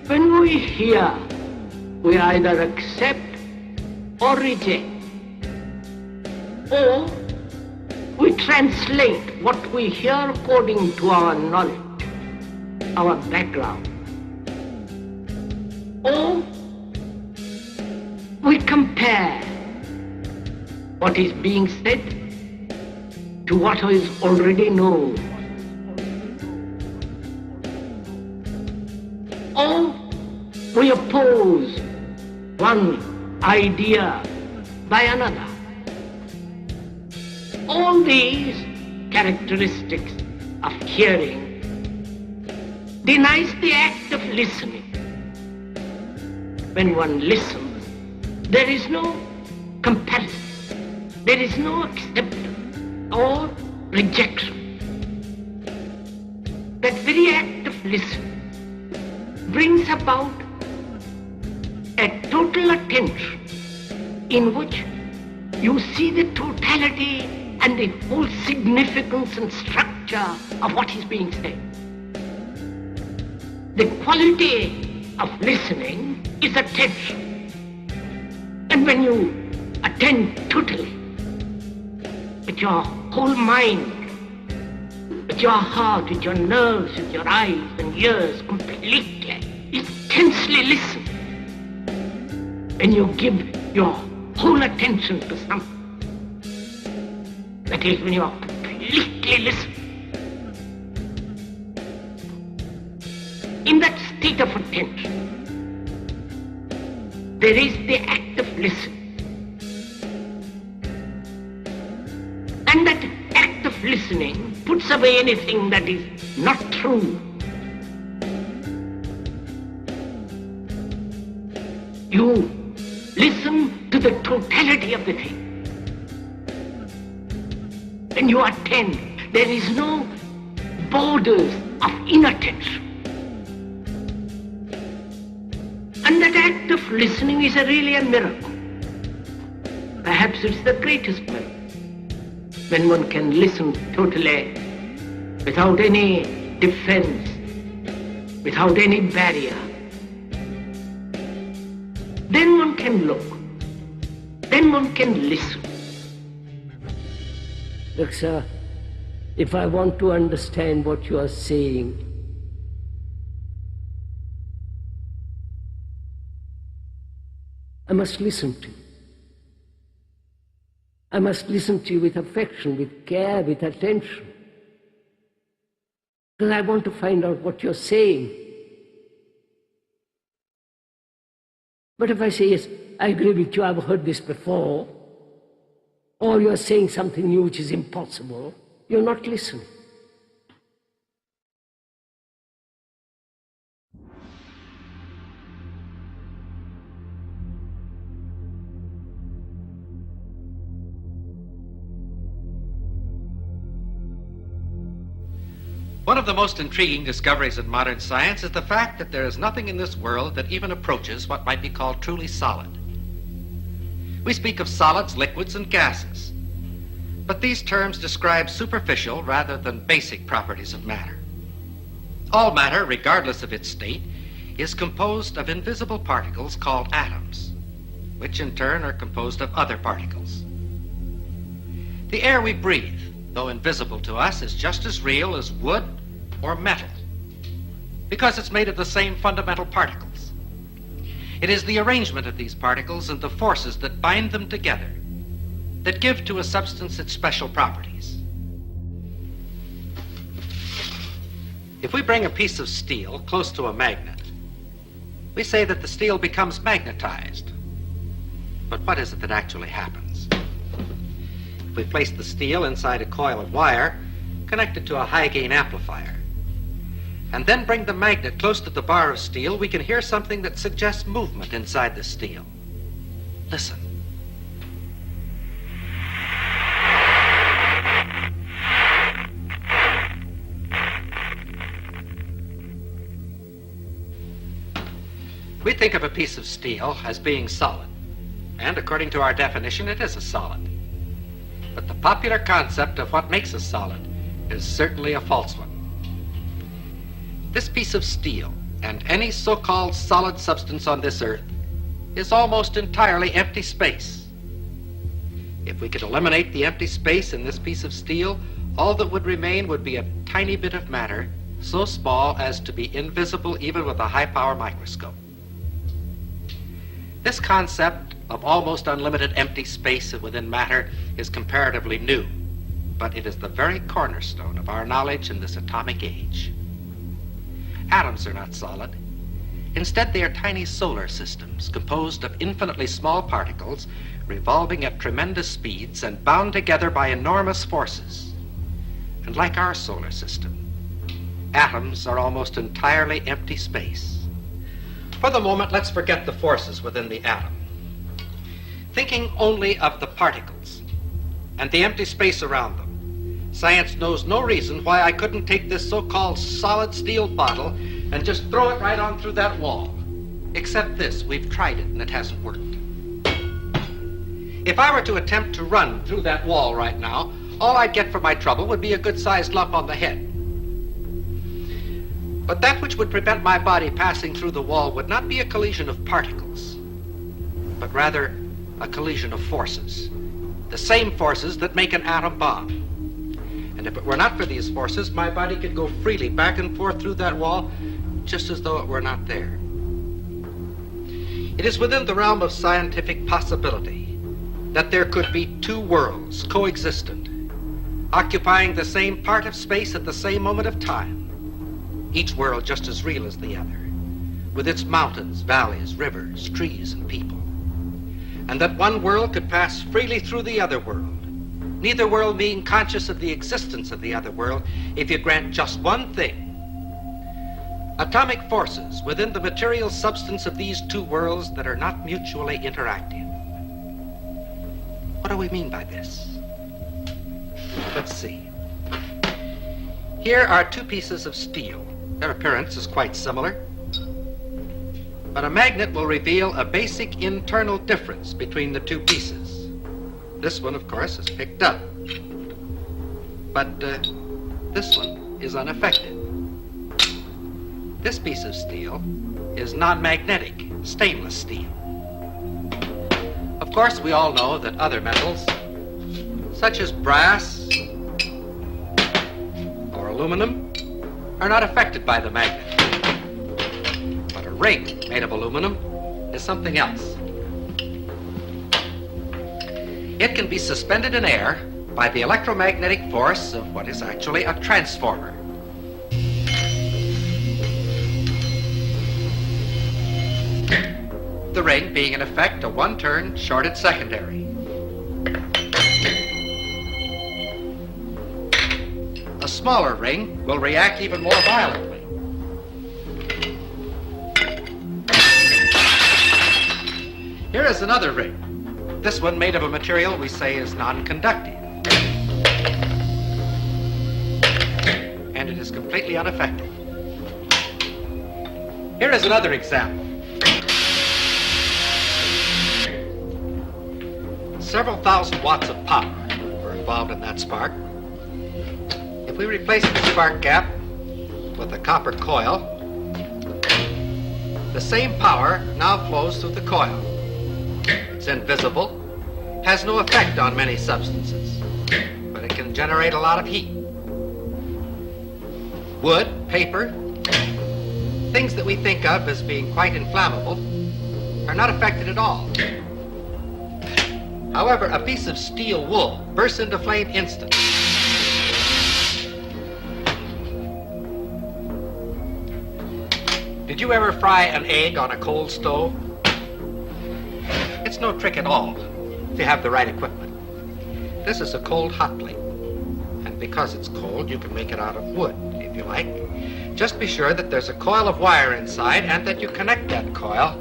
When we hear, we either accept or reject, or we translate what we hear according to our knowledge, our background, or we compare what is being said to what is already known, or we oppose one idea by another. All these characteristics of hearing denies the act of listening. When one listens, there is no comparison, there is no acceptance or rejection. That very act of listening brings about a total attention in which you see the totality and the whole significance and structure of what is being said. The quality of listening is attention. And when you attend totally, with your whole mind, with your heart, with your nerves, with your eyes and ears completely, intensely listen, when you give your whole attention to something, that is when you are completely listening. In that state of attention, there is the act of listening. And that act of listening puts away anything that is not true. You listen to the totality of the thing. When you attend, there is no borders of inattention. And that act of listening is really a miracle. Perhaps it's the greatest miracle. When one can listen totally, without any defense, without any barrier. Then one can look. Then one can listen. Look, sir, if I want to understand what you are saying, I must listen to you. I must listen to you with affection, with care, with attention. Because I want to find out what you're saying. But if I say, yes, I agree with you, I've heard this before, or you're saying something new which is impossible, you're not listening. One of the most intriguing discoveries in modern science is the fact that there is nothing in this world that even approaches what might be called truly solid. We speak of solids, liquids, and gases, but these terms describe superficial rather than basic properties of matter. All matter, regardless of its state, is composed of invisible particles called atoms, which in turn are composed of other particles. The air we breathe, though invisible to us, is just as real as wood or metal, because it's made of the same fundamental particles. It is the arrangement of these particles and the forces that bind them together that give to a substance its special properties. If we bring a piece of steel close to a magnet, we say that the steel becomes magnetized. But what is it that actually happens? If we place the steel inside a coil of wire connected to a high-gain amplifier, and then bring the magnet close to the bar of steel, we can hear something that suggests movement inside the steel. Listen. We think of a piece of steel as being solid, and according to our definition, it is a solid. But the popular concept of what makes a solid is certainly a false one. This piece of steel and any so-called solid substance on this earth is almost entirely empty space. If we could eliminate the empty space in this piece of steel, all that would remain would be a tiny bit of matter so small as to be invisible even with a high-power microscope. This concept of almost unlimited empty space within matter is comparatively new, but it is the very cornerstone of our knowledge in this atomic age. Atoms are not solid. Instead, they are tiny solar systems composed of infinitely small particles revolving at tremendous speeds and bound together by enormous forces. And like our solar system, atoms are almost entirely empty space. For the moment, let's forget the forces within the atom. Thinking only of the particles and the empty space around them, science knows no reason why I couldn't take this so-called solid steel bottle and just throw it right on through that wall. Except this, we've tried it and it hasn't worked. If I were to attempt to run through that wall right now, all I'd get for my trouble would be a good-sized lump on the head. But that which would prevent my body passing through the wall would not be a collision of particles, but rather a collision of forces, the same forces that make an atom bomb. And if it were not for these forces, my body could go freely back and forth through that wall just as though it were not there. It is within the realm of scientific possibility that there could be two worlds coexistent, occupying the same part of space at the same moment of time, each world just as real as the other, with its mountains, valleys, rivers, trees, and people. And that one world could pass freely through the other world, neither world being conscious of the existence of the other world, if you grant just one thing. Atomic forces within the material substance of these two worlds that are not mutually interactive. What do we mean by this? Let's see. Here are two pieces of steel. Their appearance is quite similar, but a magnet will reveal a basic internal difference between the two pieces. This one, of course, is picked up, but this one is unaffected. This piece of steel is non-magnetic, stainless steel. Of course, we all know that other metals, such as brass or aluminum, are not affected by the magnet. But a ring made of aluminum is something else. It can be suspended in air by the electromagnetic force of what is actually a transformer. The ring being in effect a one-turn shorted secondary. A smaller ring will react even more violently. Here is another ring. This one made of a material we say is non-conductive. And it is completely unaffected. Here is another example. Several thousand watts of power were involved in that spark. If we replace the spark gap with a copper coil, the same power now flows through the coil. It's invisible, has no effect on many substances, but it can generate a lot of heat. Wood, paper, things that we think of as being quite inflammable are not affected at all. However, a piece of steel wool bursts into flame instantly. Did you ever fry an egg on a cold stove? It's no trick at all if you have the right equipment. This is a cold hot plate, and because it's cold, you can make it out of wood, if you like. Just be sure that there's a coil of wire inside and that you connect that coil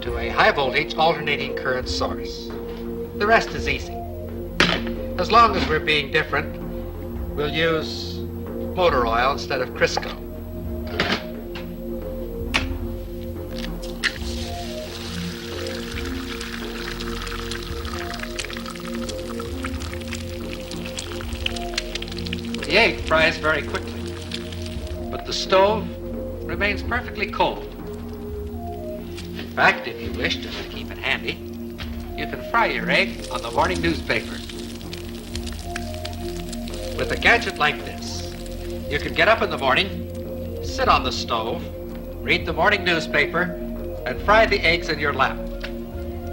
to a high voltage alternating current source. The rest is easy. As long as we're being different, we'll use motor oil instead of Crisco. The egg fries very quickly. but the stove remains perfectly cold. In fact, if you wish, just to keep it handy, you can fry your egg on the morning newspaper. With a gadget like this, you can get up in the morning, sit on the stove, read the morning newspaper, and fry the eggs in your lap.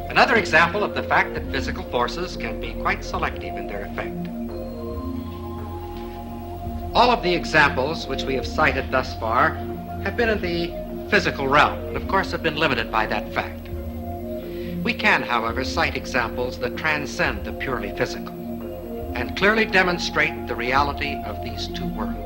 Another example of the fact that physical forces can be quite selective in their effect. All of the examples which we have cited thus far have been in the physical realm, and of course have been limited by that fact. We can, however, cite examples that transcend the purely physical and clearly demonstrate the reality of these two worlds.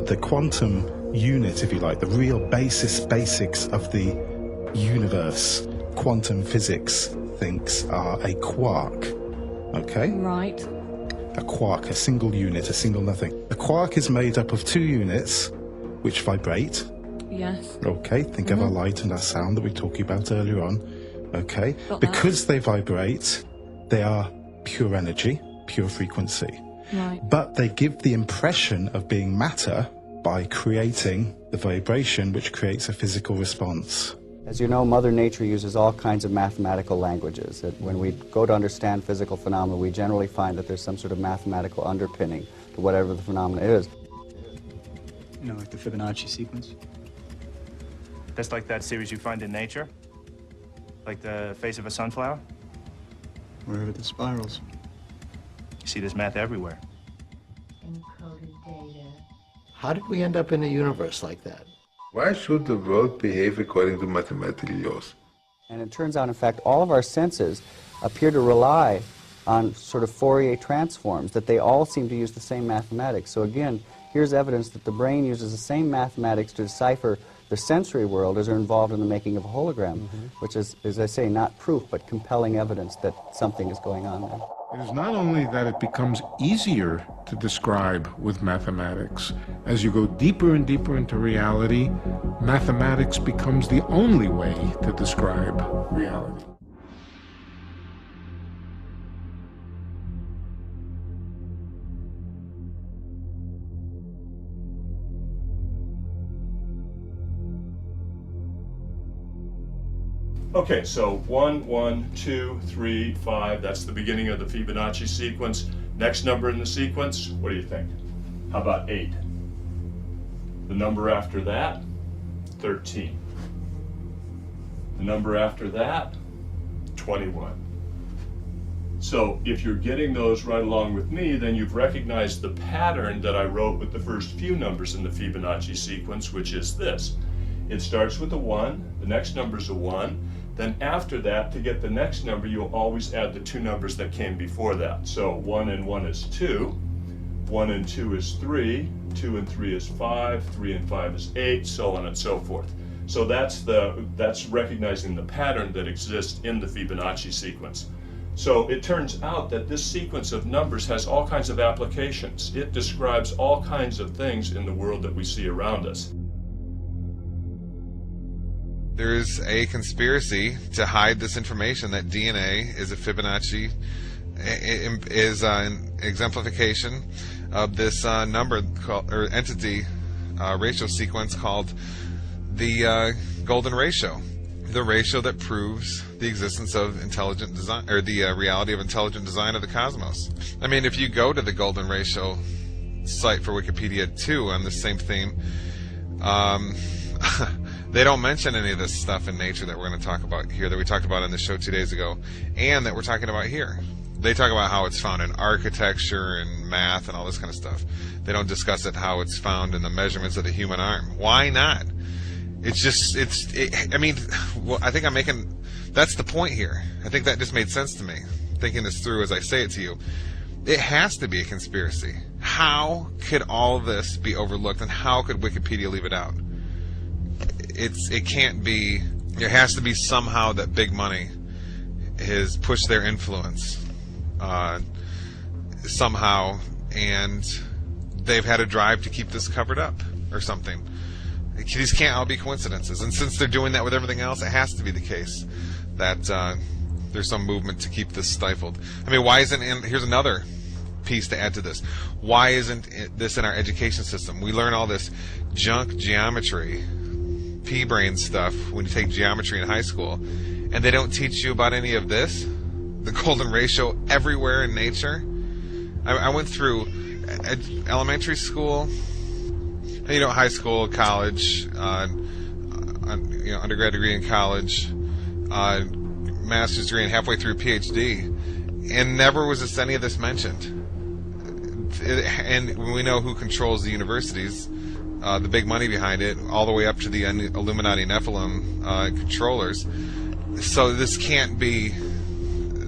The quantum unit, if you like, the real basics of the universe, quantum physics thinks are a quark. Okay? Right. A quark, a single unit, a single nothing. A quark is made up of two units which vibrate. Yes. Okay, think of our light and our sound that we were talking about earlier on. Okay? Got Because they vibrate, they are pure energy, pure frequency. Right. But they give the impression of being matter by creating the vibration which creates a physical response. As you know, Mother Nature uses all kinds of mathematical languages. That when we go to understand physical phenomena, we generally find that there's some sort of mathematical underpinning to whatever the phenomena is. You know, like the Fibonacci sequence? That's like that series you find in nature? Like the face of a sunflower? Wherever the spirals. You see this math everywhere. Encoded data. How did we end up in a universe like that? Why should the world behave according to mathematical laws? And it turns out, in fact, all of our senses appear to rely on sort of Fourier transforms, that they all seem to use the same mathematics. So again, here's evidence that the brain uses the same mathematics to decipher the sensory world as are involved in the making of a hologram, which is, as I say, not proof, but compelling evidence that something is going on there. It is not only that it becomes easier to describe with mathematics. As you go deeper and deeper into reality, mathematics becomes the only way to describe reality. Okay, so 1, 1, 2, 3, 5, that's the beginning of the Fibonacci sequence. Next number in the sequence, what do you think? How about 8? The number after that, 13. The number after that, 21. So if you're getting those right along with me, then you've recognized the pattern that I wrote with the first few numbers in the Fibonacci sequence, which is this. It starts with a 1, the next number is a 1, then after that, to get the next number, you'll always add the two numbers that came before that. So 1 and 1 is 2, 1 and 2 is 3, 2 and 3 is 5, 3 and 5 is 8, so on and so forth. So that's recognizing the pattern that exists in the Fibonacci sequence. So it turns out that this sequence of numbers has all kinds of applications. It describes all kinds of things in the world that we see around us. There's a conspiracy to hide this information that DNA is a Fibonacci, is an exemplification of this number called, or entity ratio sequence called the golden ratio, the ratio that proves the existence of intelligent design, or the reality of intelligent design of the cosmos. I mean, if you go to the golden ratio site for Wikipedia too on the same theme. They don't mention any of this stuff in nature that we're going to talk about here, that we talked about on the show 2 days ago, and that we're talking about here. They talk about how it's found in architecture and math and all this kind of stuff. They don't discuss it how it's found in the measurements of the human arm. Why not? It's just, I mean, well, I think I'm making, that's the point here. I think that just made sense to me, thinking this through as I say it to you. It has to be a conspiracy. How could all this be overlooked, and how could Wikipedia leave it out? It can't be. There has to be somehow that big money has pushed their influence somehow, and they've had a drive to keep this covered up or something. These can't all be coincidences, and since they're doing that with everything else, it has to be the case that there's some movement to keep this stifled. I mean, why isn't? And here's another piece to add to this. Why isn't this in our education system? We learn all this junk geometry, pea-brain stuff when you take geometry in high school, and they don't teach you about any of this, the golden ratio everywhere in nature. I went through elementary school, high school, college, undergrad degree in college, master's degree, and halfway through PhD, and never was any of this mentioned. And we know who controls the universities, the big money behind it, all the way up to the Illuminati Nephilim controllers. So this can't be.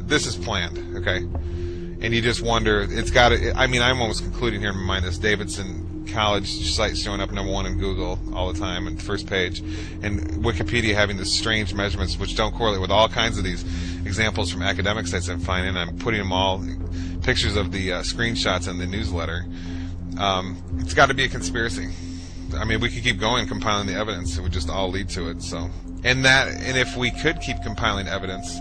This is planned, okay? And you just wonder. It's got to. I mean, I'm almost concluding here in my mind this Davidson College site showing up #1 in Google all the time and first page, and Wikipedia having these strange measurements which don't correlate with all kinds of these examples from academic sites I'm finding. I'm putting them all, pictures of the screenshots in the newsletter. It's got to be a conspiracy. I mean, we could keep going compiling the evidence; it would just all lead to it. So, and if we could keep compiling evidence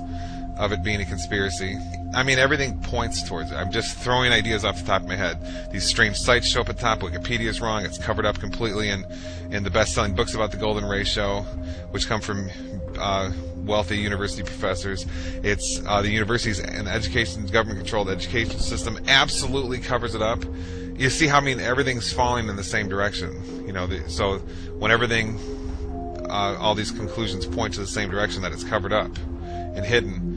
of it being a conspiracy, I mean, everything points towards it. I'm just throwing ideas off the top of my head. These strange sites show up at the top. Wikipedia is wrong. It's covered up completely in the best-selling books about the golden ratio, which come from wealthy university professors. It's the universities and the government-controlled education system absolutely covers it up. You see how, I mean, everything's falling in the same direction. So when everything, all these conclusions point to the same direction, that it's covered up and hidden.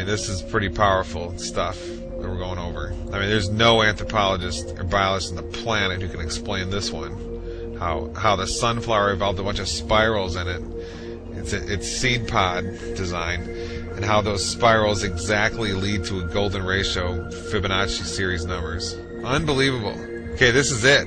mean, this is pretty powerful stuff that we're going over. I mean, there's no anthropologist or biologist on the planet who can explain this one. How the sunflower evolved a bunch of spirals in it. It's seed pod design, and how those spirals exactly lead to a golden ratio Fibonacci series numbers. Unbelievable. Okay, this is it.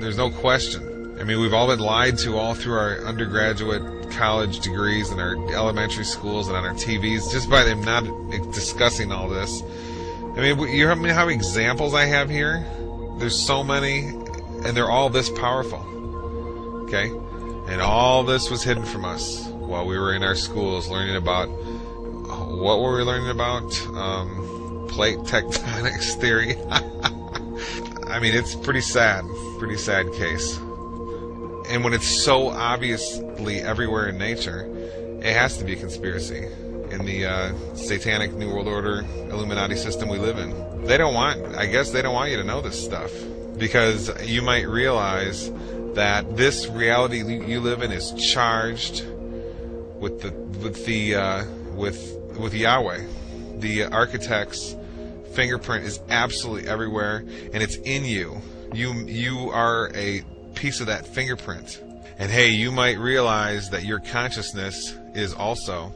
There's no question. I mean, we've all been lied to all through our undergraduate college degrees and our elementary schools and on our TVs just by them not discussing all this. I mean, you know how many examples I have here? There's so many, and they're all this powerful. Okay? And all this was hidden from us while we were in our schools learning about, what were we learning about? Plate tectonics theory. I mean, it's pretty sad case. And when it's so obviously everywhere in nature, it has to be a conspiracy in the satanic New World Order Illuminati system we live in. I guess they don't want you to know this stuff, because you might realize that this reality you live in is charged with Yahweh. The architect's fingerprint is absolutely everywhere, and it's in you. You are a piece of that fingerprint. And hey, you might realize that your consciousness is also,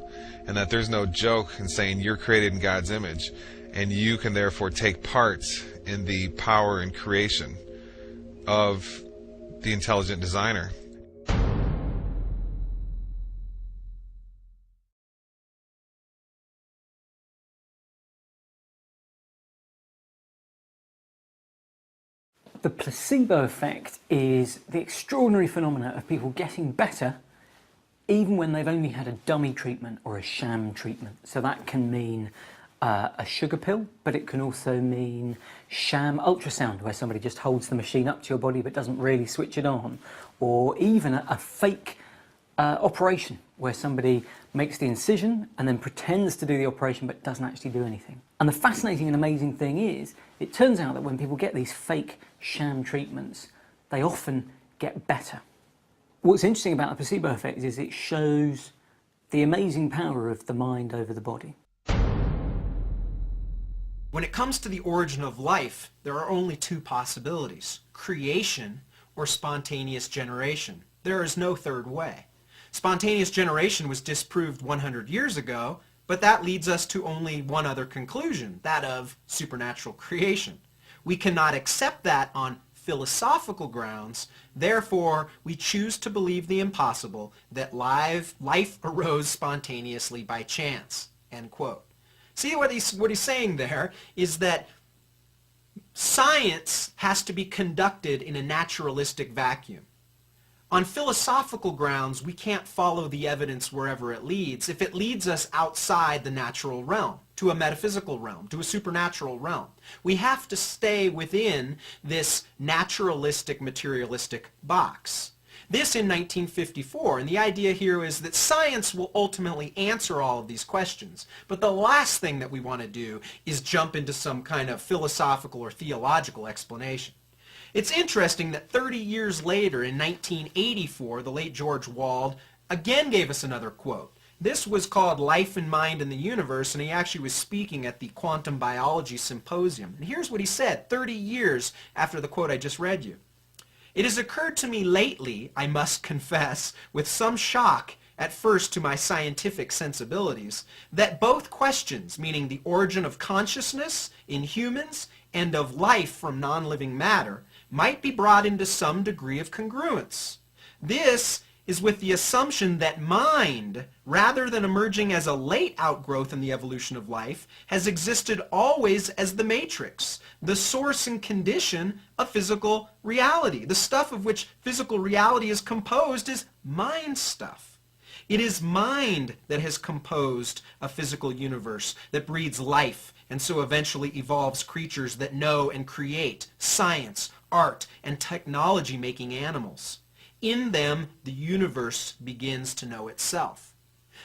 and that there's no joke in saying you're created in God's image, and you can therefore take part in the power and creation of the intelligent designer. The placebo effect is the extraordinary phenomena of people getting better even when they've only had a dummy treatment or a sham treatment. So that can mean a sugar pill, but it can also mean sham ultrasound, where somebody just holds the machine up to your body but doesn't really switch it on, or even a fake operation, where somebody makes the incision and then pretends to do the operation but doesn't actually do anything. And the fascinating and amazing thing is, it turns out that when people get these fake sham treatments, they often get better. What's interesting about the placebo effect is it shows the amazing power of the mind over the body. When it comes to the origin of life, there are only two possibilities: creation or spontaneous generation. There is no third way. Spontaneous generation was disproved 100 years ago, but that leads us to only one other conclusion, that of supernatural creation. We cannot accept that on philosophical grounds, therefore we choose to believe the impossible, that life arose spontaneously by chance. End quote. See what he's saying there is that science has to be conducted in a naturalistic vacuum. On philosophical grounds, we can't follow the evidence wherever it leads if it leads us outside the natural realm, to a metaphysical realm, to a supernatural realm. We have to stay within this naturalistic, materialistic box. This in 1954, and the idea here is that science will ultimately answer all of these questions. But the last thing that we want to do is jump into some kind of philosophical or theological explanation. It's interesting that 30 years later, in 1984, the late George Wald again gave us another quote. This was called Life and Mind in the Universe, and he actually was speaking at the Quantum Biology Symposium. And here's what he said 30 years after the quote I just read you. "It has occurred to me lately, I must confess, with some shock at first to my scientific sensibilities, that both questions, meaning the origin of consciousness in humans and of life from non-living matter, might be brought into some degree of congruence. This is with the assumption that mind, rather than emerging as a late outgrowth in the evolution of life, has existed always as the matrix, the source and condition of physical reality. The stuff of which physical reality is composed is mind stuff. It is mind that has composed a physical universe that breeds life and so eventually evolves creatures that know and create science, art, and technology-making animals. In them, the universe begins to know itself."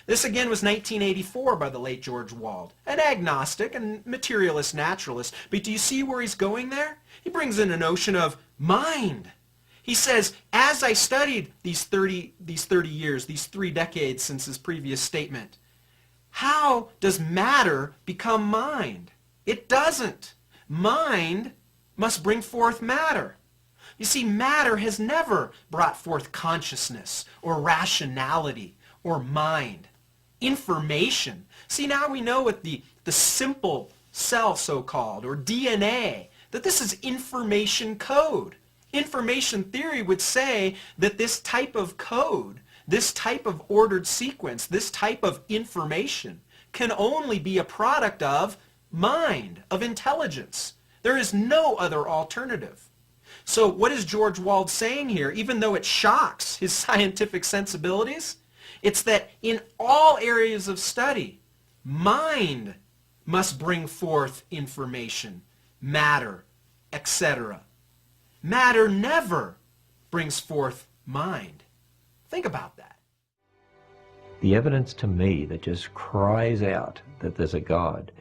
This again was 1984 by the late George Wald, an agnostic and materialist naturalist. But do you see where he's going there? He brings in a notion of mind. He says, as I studied these 30 years, these 3 decades since his previous statement, How does matter become mind? It doesn't. Mind must bring forth matter. You see, matter has never brought forth consciousness or rationality or mind. Information. See, now we know with the simple cell, so-called, or DNA, that this is information code. Information theory would say that this type of code, this type of ordered sequence, this type of information can only be a product of mind, of intelligence. There is no other alternative. So what is George Wald saying here, even though it shocks his scientific sensibilities? It's that in all areas of study, mind must bring forth information, matter, etc. Matter never brings forth mind. Think about that. The evidence to me that just cries out that there's a God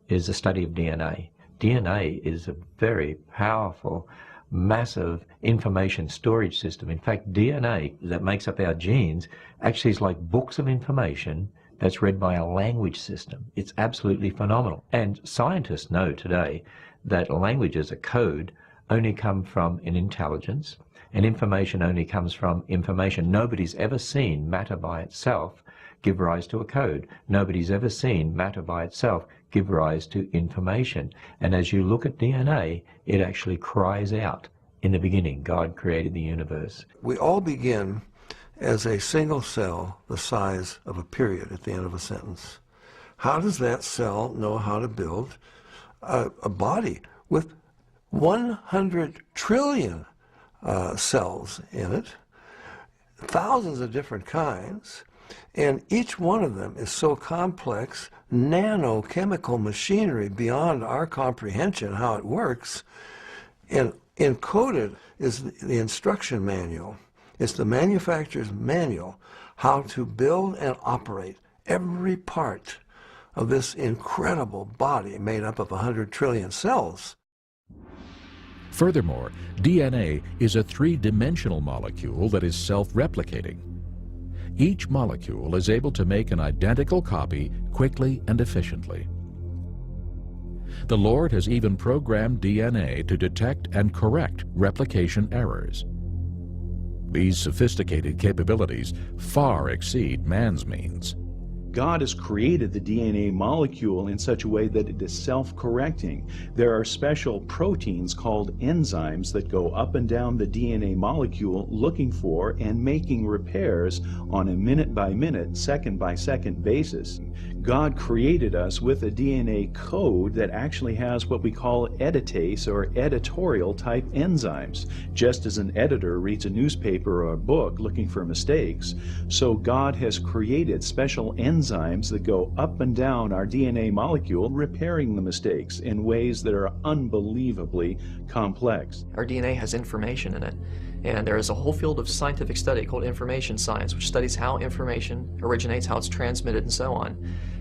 is the study of DNA. DNA is a very powerful, massive information storage system. In fact, DNA that makes up our genes actually is like books of information that's read by a language system. It's absolutely phenomenal. And scientists know today that languages, a code, only come from an intelligence, and information only comes from information. Nobody's ever seen matter by itself give rise to a code. Nobody's ever seen matter by itself give rise to information. And as you look at DNA, it actually cries out, in the beginning, God created the universe. We all begin as a single cell the size of a period at the end of a sentence. How does that cell know how to build a body with 100 trillion cells in it, thousands of different kinds, and each one of them is so complex, nanochemical machinery beyond our comprehension how it works, and encoded is the instruction manual. It's the manufacturer's manual how to build and operate every part of this incredible body made up of 100 trillion cells. Furthermore, DNA is a three-dimensional molecule that is self-replicating. Each molecule is able to make an identical copy quickly and efficiently. The Lord has even programmed DNA to detect and correct replication errors. These sophisticated capabilities far exceed man's means. God has created the DNA molecule in such a way that it is self-correcting. There are special proteins called enzymes that go up and down the DNA molecule looking for and making repairs on a minute-by-minute, second-by-second basis. God created us with a DNA code that actually has what we call editase or editorial type enzymes. Just as an editor reads a newspaper or a book looking for mistakes, so God has created special enzymes that go up and down our DNA molecule, repairing the mistakes in ways that are unbelievably complex. Our DNA has information in it. And there is a whole field of scientific study called information science, which studies how information originates, how it's transmitted, and so on.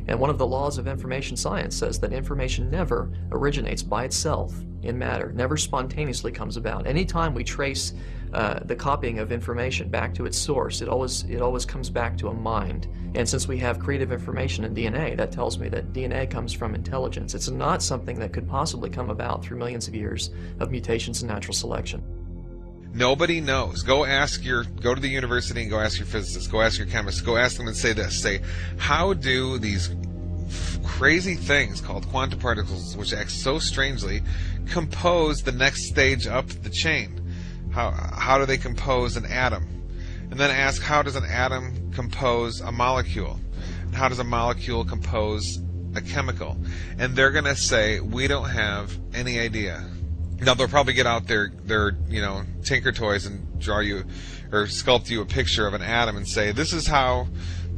And one of the laws of information science says that information never originates by itself in matter, never spontaneously comes about. Anytime we trace the copying of information back to its source, it always comes back to a mind. And since we have creative information in DNA, that tells me that DNA comes from intelligence. It's not something that could possibly come about through millions of years of mutations and natural selection. Nobody knows. Go to the university and go ask your physicists, go ask your chemists, go ask them and say this. Say, how do these crazy things called quantum particles, which act so strangely, compose the next stage up the chain? How do they compose an atom? And then ask, how does an atom compose a molecule? And how does a molecule compose a chemical? And they're going to say, we don't have any idea. Now they'll probably get out their tinker toys and draw you or sculpt you a picture of an atom and say, this is how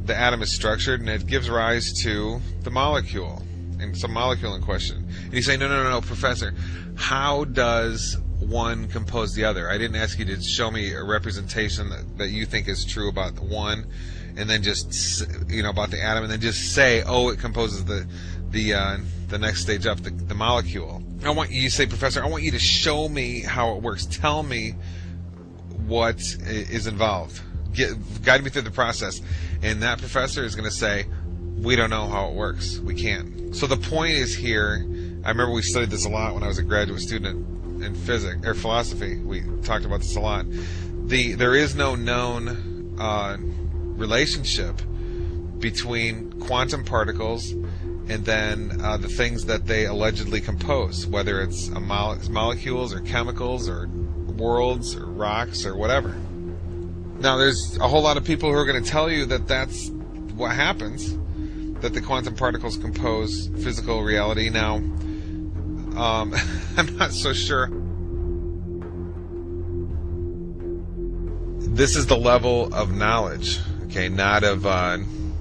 the atom is structured and it gives rise to the molecule, and some molecule in question. And you say, no, Professor, how does one compose the other? I didn't ask you to show me a representation that you think is true about the one, and then just, about the atom, and then just say, oh, it composes the next stage up, the molecule. I want you to say, Professor, I want you to show me how it works. Tell me what is involved. Guide me through the process. And that professor is going to say, we don't know how it works. We can't. So the point is here, I remember we studied this a lot when I was a graduate student in physics or philosophy. We talked about this a lot. There is no known relationship between quantum particles and then the things that they allegedly compose, whether it's molecules or chemicals or worlds or rocks or whatever. Now, there's a whole lot of people who are going to tell you that that's what happens, that the quantum particles compose physical reality. Now, I'm not so sure. This is the level of knowledge, okay, not of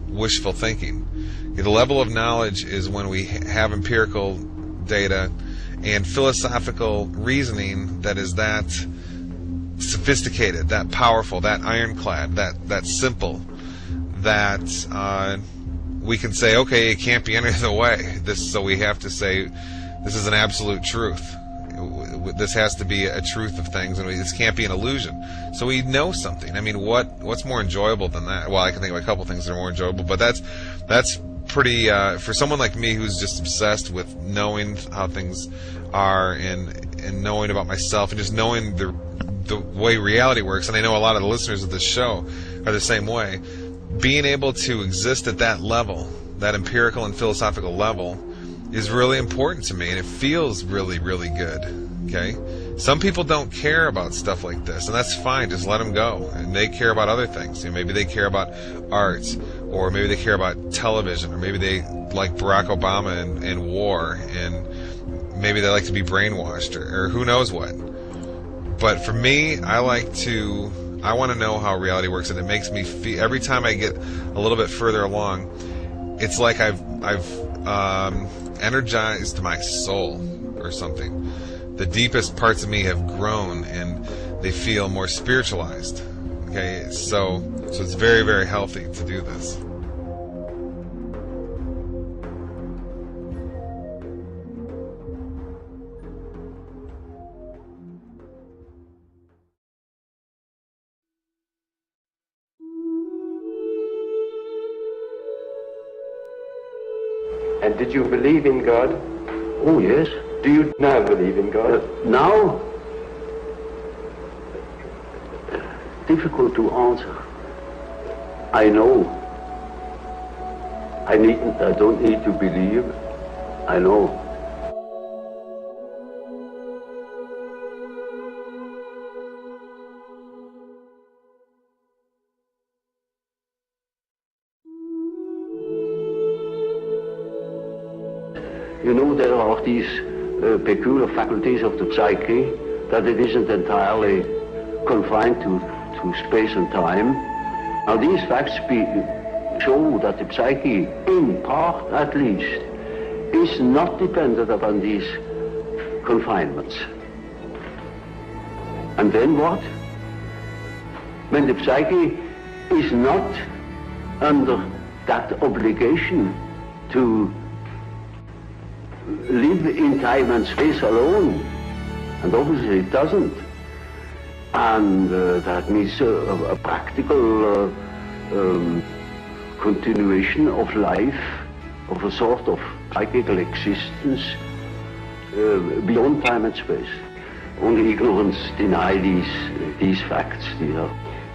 wishful thinking. Okay, the level of knowledge is when we have empirical data and philosophical reasoning that is that sophisticated, that powerful, that ironclad, that simple, that we can say, okay, it can't be any other way. So we have to say, this is an absolute truth. This has to be a truth of things, and this can't be an illusion. So we know something. I mean, what's more enjoyable than that? Well, I can think of a couple things that are more enjoyable, but that's pretty, for someone like me who's just obsessed with knowing how things are and knowing about myself and just knowing the way reality works, and I know a lot of the listeners of this show are the same way. Being able to exist at that level, that empirical and philosophical level, is really important to me, and it feels really, really good. Okay? Some people don't care about stuff like this, and that's fine. Just let them go. And they care about other things. You know, maybe they care about art, or maybe they care about television, or maybe they like Barack Obama and war, and maybe they like to be brainwashed, or who knows what. But for me, I want to know how reality works, and it makes me feel, every time I get a little bit further along, it's like I've energized my soul or something. The deepest parts of me have grown, and they feel more spiritualized. Okay, so it's very, very healthy to do this. And did you believe in God? Oh, yes. Do you now believe in God? Now? Difficult to answer. I know. I don't need to believe. I know. You know, there are these peculiar faculties of the psyche, that it isn't entirely confined to space and time. Now, these facts show that the psyche, in part at least, is not dependent upon these confinements. And then what? When the psyche is not under that obligation to live in time and space alone, and obviously it doesn't, and that means a practical continuation of life, of a sort of psychical existence beyond time and space. Only ignorance deny these facts.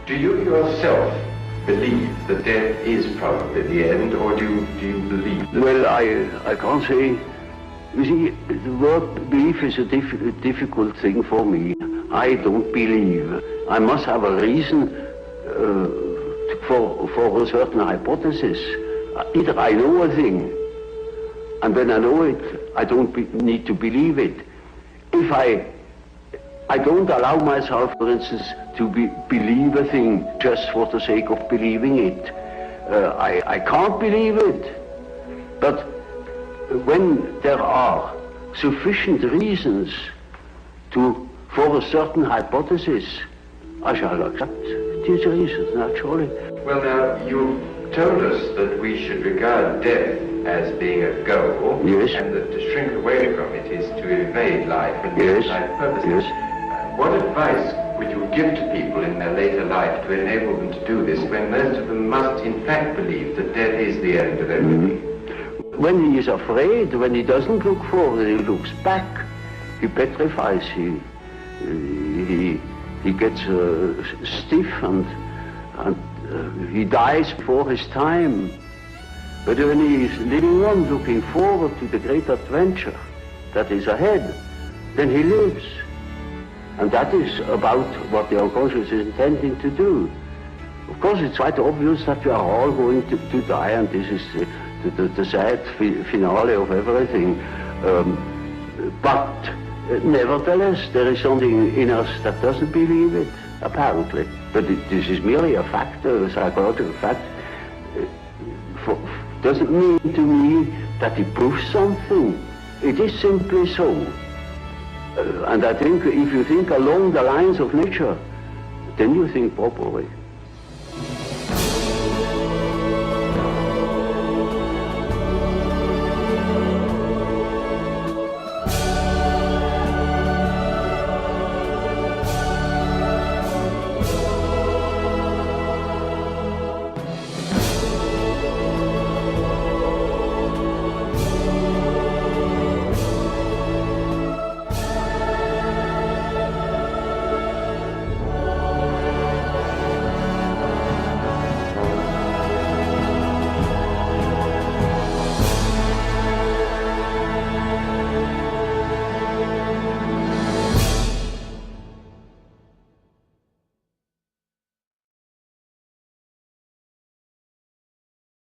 Do you yourself believe that death is probably the end, or do you believe that? Well, I can't say. You see, the word belief is a difficult thing for me. I don't believe. I must have a reason for a certain hypothesis. Either I know a thing, and when I know it, I don't need to believe it. If I don't allow myself, for instance, to believe a thing just for the sake of believing it, I can't believe it. But when there are sufficient reasons for a certain hypothesis, I shall accept these reasons, naturally. Well, now, you told us that we should regard death as being a goal, yes, and that to shrink away from it is to evade life and yes, life purposes. Yes. What advice would you give to people in their later life to enable them to do this, when most of them must in fact believe that death is the end of everything? When he is afraid, when he doesn't look forward, he looks back. He petrifies. He gets stiff and he dies before his time. But when he is living on, looking forward to the great adventure that is ahead, then he lives. And that is about what the unconscious is intending to do. Of course, it's quite obvious that we are all going to die, and this is the sad finale of everything. But nevertheless, there is something in us that doesn't believe it, apparently. But this is merely a fact, a psychological fact. Doesn't mean to me that it proves something. It is simply so. And I think if you think along the lines of nature, then you think properly.